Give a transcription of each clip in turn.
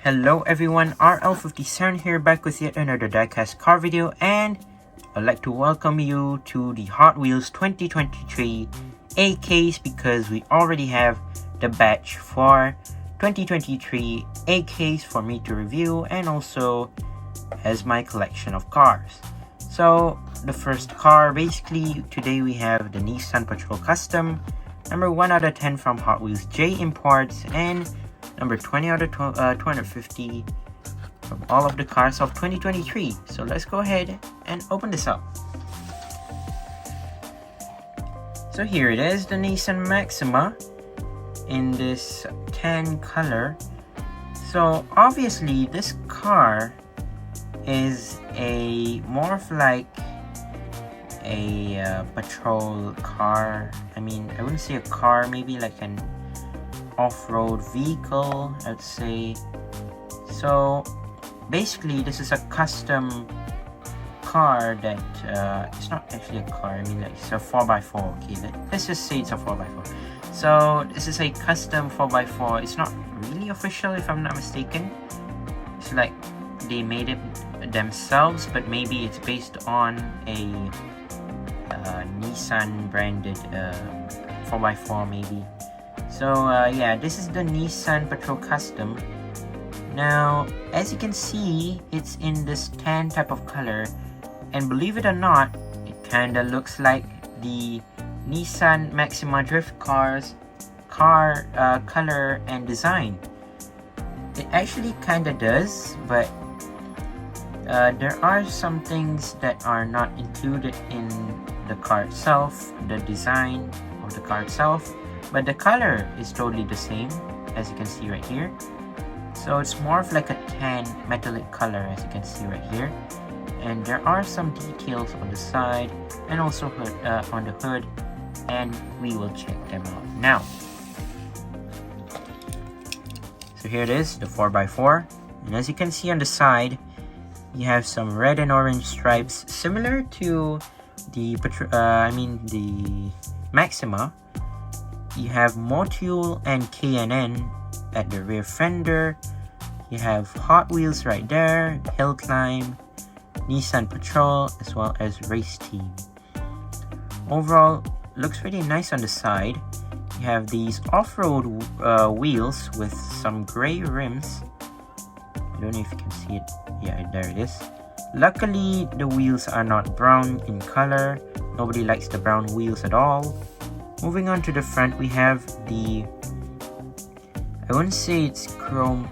Hello everyone, RL57 here, back with yet another diecast car video, and I'd like to welcome you to the Hot Wheels 2023 A case because we already have the batch for 2023 A case for me to review and also as my collection of cars. So the first car, basically today we have the Nissanpatrolcustom, number 1 out of 10 from Hot Wheels J Imports, and number 20 out of 250 from all of the cars of 2023. So let's go ahead and open this up. So here it is, the Nissan Maxima in this tan color. So obviously this car is more of like a patrol car. I mean, I wouldn't say a car, maybe like an off-road vehicle, I'd say. So basically this is a custom car that it's not actually a car, I mean like it's a 4x4. Okay, let's just say it's a 4x4. So this is a custom 4x4. It's not really official if I'm not mistaken. It's like they made it themselves, but maybe it's based on a Nissan branded 4x4 maybe. So yeah, this is the Nissanpatrolcustom. Now, as you can see, it's in this tan type of color, and believe it or not, it kinda looks like the Nissan Maxima drift cars color and design. It actually kinda does, but there are some things that are not included in the car itself, the design of the car itself, but the color is totally the same, as you can see right here. So it's more of like a tan metallic color, as you can see right here, and there are some details on the side and also on the hood, and we will check them out now. So here it is, the 4x4, and as you can see on the side, you have some red and orange stripes similar to the the Maxima. You have Motul and K&N at the rear fender. You have Hot Wheels right there, Hill Climb, Nissan Patrol, as well as Race Team. Overall, looks really nice on the side. You have these off-road wheels with some gray rims. I don't know if you can see it. Yeah, there it is. Luckily, the wheels are not brown in color. Nobody likes the brown wheels at all. Moving on to the front, we have the, I wouldn't say it's chrome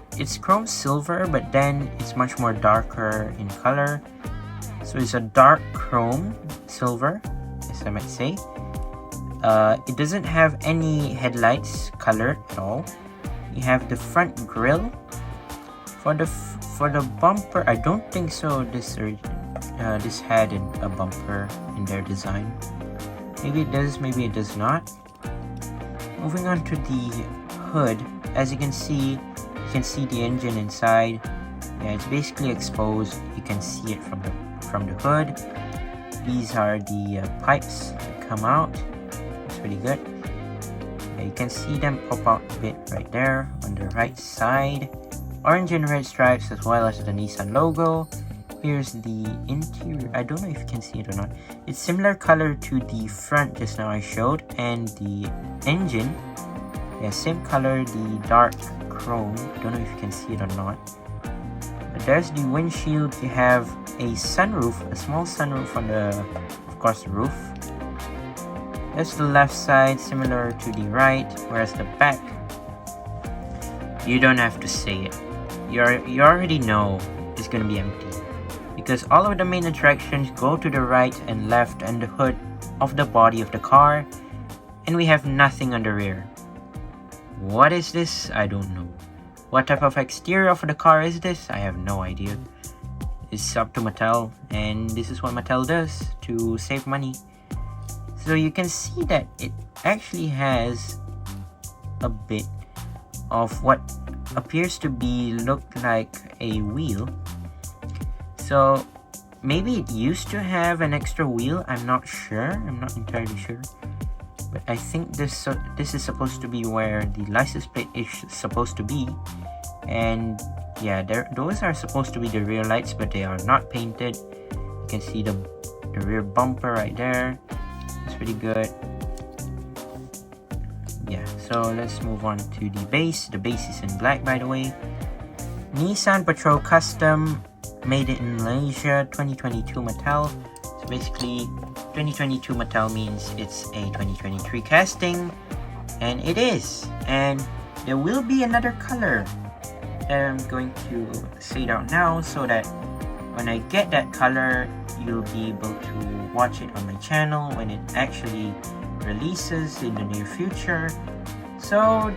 silver, but then it's much more darker in color. So it's a dark chrome silver, as I might say. It doesn't have any headlights colored at all. You have the front grille. For the bumper, I don't think so. This had a bumper in their design. Maybe it does, maybe it does not. Moving on to the hood, as you can see the engine inside. Yeah, it's basically exposed. You can see it from the hood. These are the pipes that come out. It's pretty good. Yeah, you can see them pop out a bit right there on the right side. Orange and red stripes as well as the Nissan logo. Here's the interior. I don't know if you can see it or not. It's similar color to the front just now I showed, and the engine, yeah, same color, the dark chrome. I don't know if you can see it or not. But there's the windshield. You have a sunroof, a small sunroof on the, of course, the roof. That's the left side, similar to the right, whereas the back, you don't have to say it. You already know it's gonna be empty, because all of the main attractions go to the right and left and the hood of the body of the car, and we have nothing on the rear. What is this? I don't know. What type of exterior of the car is this? I have no idea. It's up to Mattel, and this is what Mattel does to save money. So you can see that it actually has a bit of what appears to look like a wheel. So maybe it used to have an extra wheel. I'm not sure. I'm not entirely sure. But I think this is supposed to be where the license plate is supposed to be. And yeah, those are supposed to be the rear lights, but they are not painted. You can see the rear bumper right there. It's pretty good. Yeah, so let's move on to the base. The base is in black, by the way. Nissanpatrolcustom, made it in Malaysia, 2022 Mattel. So basically 2022 Mattel means it's a 2023 casting, and it is. And there will be another color that I'm going to say it out now, so that when I get that color, you'll be able to watch it on my channel when it actually releases in the near future. So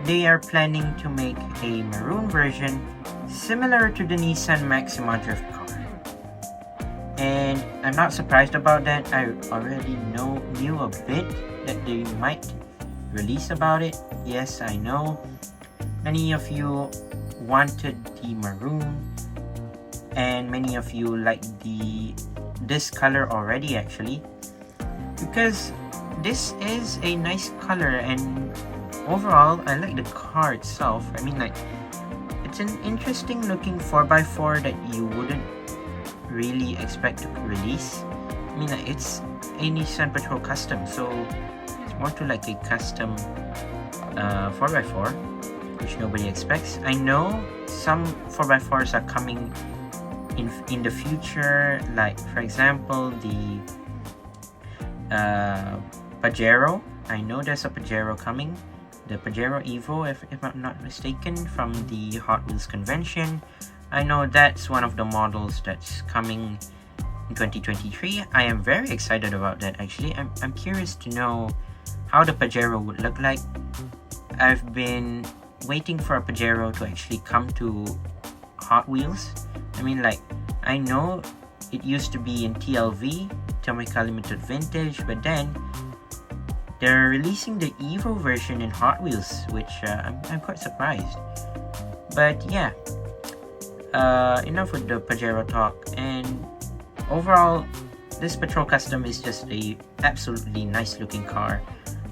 they are planning to make a maroon version similar to the Nissan Maxima Drift car. And I'm not surprised about that. I already knew a bit that they might release about it. Yes, I know many of you wanted the maroon, and many of you like this color already, actually, because this is a nice color, and overall I like the car itself. I mean, like, it's an interesting looking 4x4 that you wouldn't really expect to release. I mean, like, it's a Nissan Patrol Custom, so it's more to like a custom 4x4, which nobody expects. I know some 4x4s are coming in the future, like for example the Pajero. I know there's a Pajero coming, the Pajero Evo, if I'm not mistaken, from the Hot Wheels convention. I know that's one of the models that's coming in 2023. I am very excited about that, actually. I'm curious to know how the Pajero would look like. I've been waiting for a Pajero to actually come to Hot Wheels. I mean, like, I know it used to be in TLV, Tomica Limited Vintage, but then they're releasing the Evo version in Hot Wheels, which I'm quite surprised. But yeah, enough with the Pajero talk. And overall, this Patrol Custom is just a absolutely nice looking car.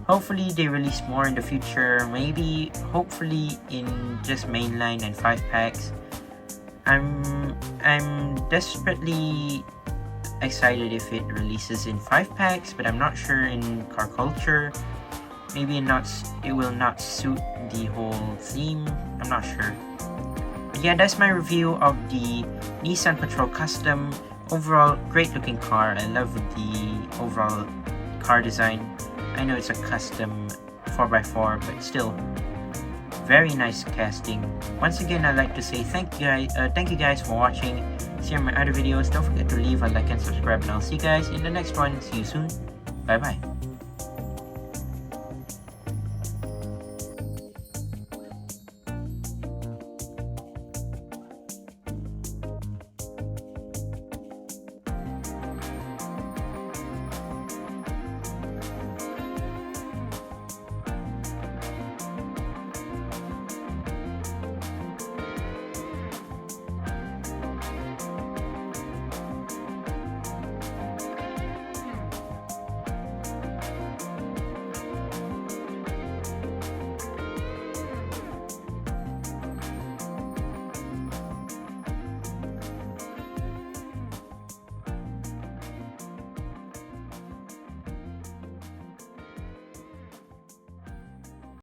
Hopefully they release more in the future, maybe hopefully in just mainline and 5-packs. I'm desperately excited if it releases in 5-packs, but I'm not sure in car culture. Maybe it will not suit the whole theme. I'm not sure. But yeah, that's my review of the Nissan Patrol Custom. Overall, great looking car. I love the overall car design. I know it's a custom 4x4, but still very nice casting. Once again, I'd like to say thank you guys for watching. See you in my other videos. Don't forget to leave a like and subscribe, and I'll see you guys in the next one. See you soon. Bye bye.